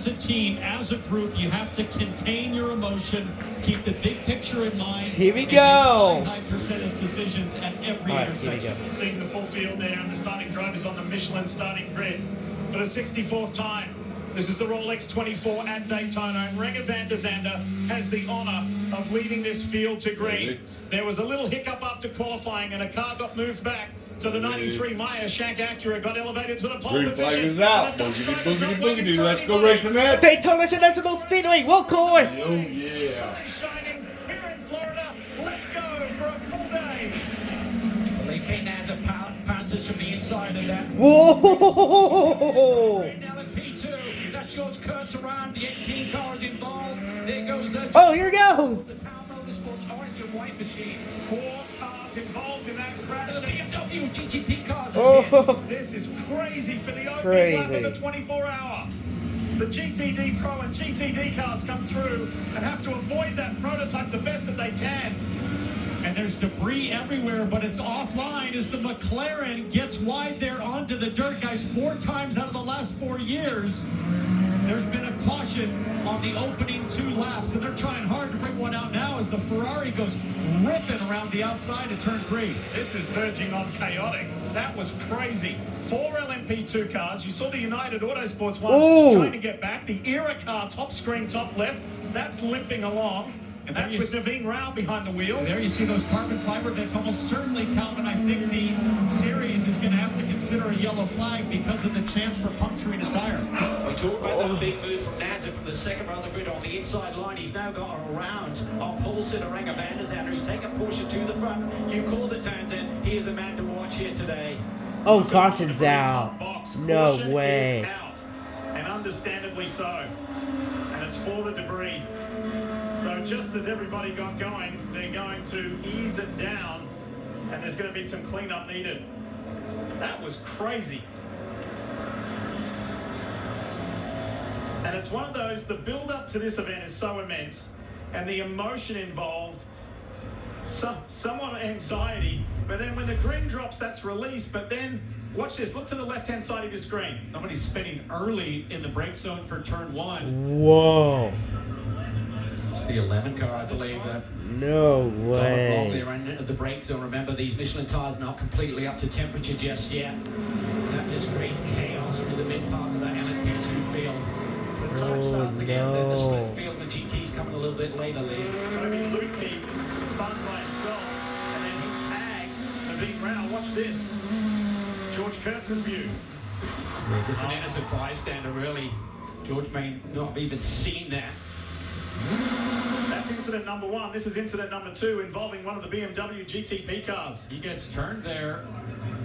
as a team, as a group, you have to contain your emotion, keep the big picture in mind. Here we go. High percentage decisions at every intersection. Seeing the full field there and the starting drivers on the Michelin starting grid for the 64th time. This is the Rolex 24 at Daytona, and Renger van der Zande has the honour of leading this field to green. There was a little hiccup after qualifying, and a car got moved back. So the 93 Meyer Shank Acura got elevated to the pole Green position. flag is out. Boogity. Let's go racing that. Daytona International Speedway World Course. Oh, yeah. Shining here in Florida. Let's go for a full day. Felipe Nasser pounces from the inside of that. Whoa! LMP2. That's George Kurtz around. The 18 cars involved. There goes Oh, here goes. the Town Motorsports orange and white machine. 4 cars involved in that crash. The BMW GTP cars is Oh. here. This is crazy for the opening Crazy. lap of the 24-hour. The GTD Pro and GTD cars come through and have to avoid that prototype the best that they can. And there's debris everywhere, but it's offline as the McLaren gets wide there onto the dirt. Guys, 4 times out of the last 4 years, there's been a caution on the opening 2 laps, and they're trying hard to bring one out now as the Ferrari goes ripping around the outside of turn 3. This is verging on chaotic. That was crazy. 4 LMP2 cars. You saw the United Autosports one Ooh. trying to get back. The Era car, top screen, top left, that's limping along. And that's with Naveen Rao behind the wheel. There you see those carbon fiber bits. Almost certainly, Calvin, I think the series is going to have to consider a yellow flag because of the chance for puncturing a tire. We talked about that big move from Nasser from the second row of the grid on the inside line. He's now got a round on pole sitter Renger van der Zande. He's taken Porsche to the front. You called it, Townsend. He is a man to watch here today. Oh, caution's out. No Caution way. is out, and understandably so. And it's for the debris. So just as everybody got going, they're going to ease it down, and there's going to be some cleanup needed. That was crazy. And it's one of those, the build-up to this event is so immense, and the emotion involved, somewhat anxiety, but then when the green drops, that's released. But then, watch this, look to the left-hand side of your screen. Somebody's spinning early in the brake zone for turn 1. Whoa. It's the 11 car, I believe, that No got along way. there into the brake zone. Remember, these Michelin tires not completely up to temperature just yet. That just creates chaos through the mid part of that LMP2 field. The time starts again, then the split field, the GT's coming a little bit later, Lee. Toby Lutke spun by himself, and then he tagged Naveen Rao. Watch this. George Kurtz's view. Just an innocent bystander, really. George may not have even seen that. That's incident number 1. This is incident number 2 involving one of the BMW GTP cars. He gets turned there.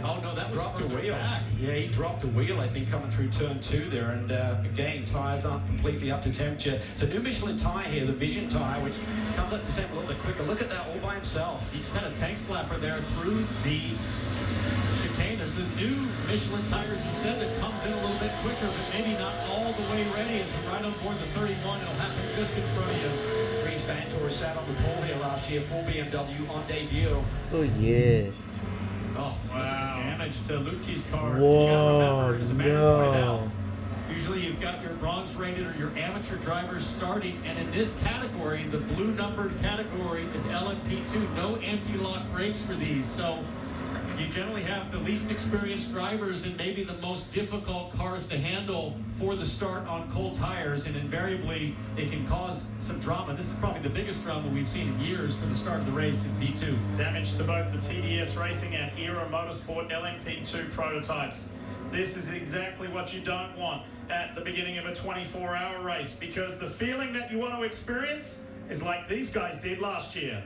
Oh, no, that was Dropped a further wheel. back. Yeah, he dropped a wheel, I think, coming through turn 2 there. And again, tyres aren't completely up to temperature. It's a new Michelin tyre here, the Vision tyre, which comes up to temp a little bit quicker. Look at that all by himself. He just had a tank slapper there through the chicane. There's the new Michelin tires, he said, that comes in a little bit quicker, but maybe not all the way ready. As we're right on board the 31, it'll happen just in front of you. Dries Vanthoor sat on the pole here last year for BMW on debut. Oh, yeah. Oh, wow. Damage to Lutke's car. Whoa, You gotta remember, as Amanda pointed no. out, usually you've got your bronze rated or your amateur drivers starting, and in this category, the blue numbered category is LMP2. No anti-lock brakes for these, so you generally have the least experienced drivers and maybe the most difficult cars to handle for the start on cold tires, and invariably it can cause some drama. This is probably the biggest drama we've seen in years for the start of the race in P2. Damage to both the TDS Racing and Era Motorsport LMP2 prototypes. This is exactly what you don't want at the beginning of a 24-hour race, because the feeling that you want to experience is like these guys did last year.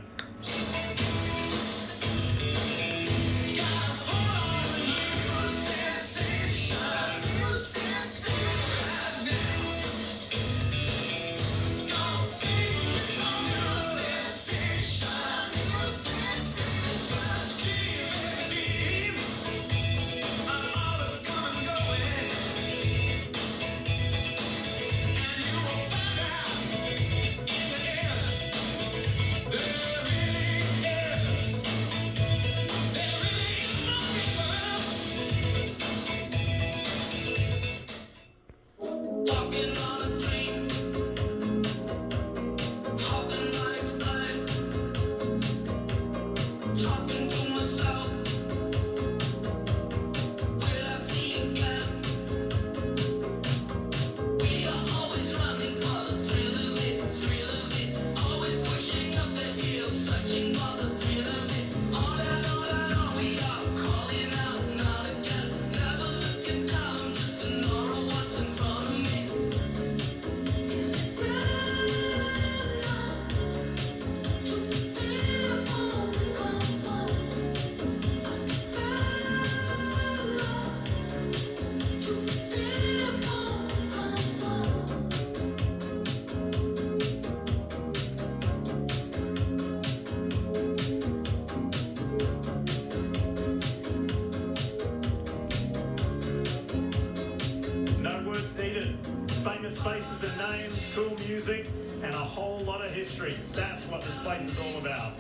faces and names, cool music, and a whole lot of history. That's what this place is all about.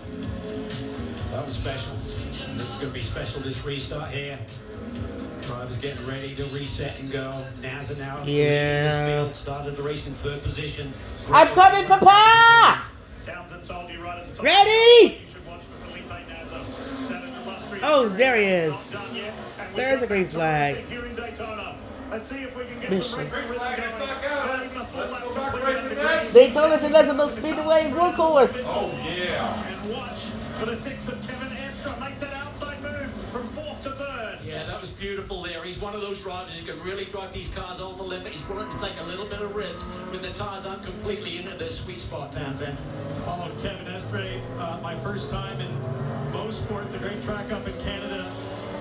That was special. And this is going to be special, this restart here. Drivers getting ready to reset and go. Now's an hour. Yeah. This field started the race in third position. I'm coming, Papa! Townsend told you right at the top. Ready? You should watch for Felipe Nasr. That an illustrious Oh, there he is. not done yet. And There's we've a green got flag. here in Daytona. Let's see if we can get Mission. some rhythm going. Not even a full lap go back completed racing in the that. green. Daytona International Speedway workhorse. Oh, yeah. And watch for the 6th of Kevin Estra makes that outside move from 4th to 3rd. Yeah, that was beautiful there. He's one of those drivers who can really drive these cars on the limit. He's willing to take a little bit of risk when the tires aren't completely into their sweet spot, Townsend. Followed Kevin Estre, my first time in Mosport, the great track up in Canada.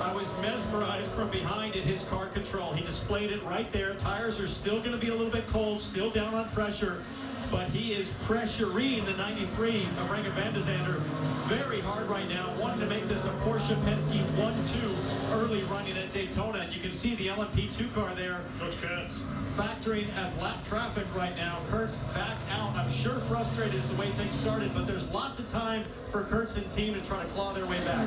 I was mesmerized from behind at his car control. He displayed it right there. Tires are still going to be a little bit cold, still down on pressure, but he is pressuring the 93 of Renger van der Zande very hard right now, wanting to make this a Porsche Penske 1-2 early running at Daytona. And you can see the LMP2 car there. George Kurtz. Factoring as lap traffic right now. Kurtz back out. I'm sure frustrated at the way things started, but there's lots of time for Kurtz and team to try to claw their way back.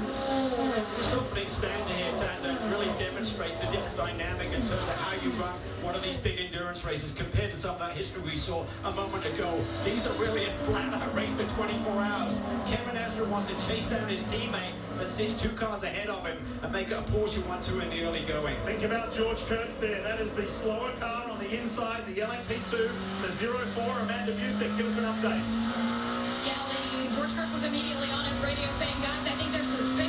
This opening stand here, Townsend, really demonstrates the different dynamic in terms of how you run one of these big endurance races compared to some of that history we saw a moment ago. These are really a flat-out race for 24 hours. Kevin Estra wants to chase down his teammate that sits 2 cars ahead of him and make it a Porsche 1-2 in the early going. Think about George Kurtz there. That is the slower car on the inside, the LMP2, the 04. Amanda Busick, give us an update. Yeah, George Kurtz was immediately on his radio saying, guys, I think there's some spin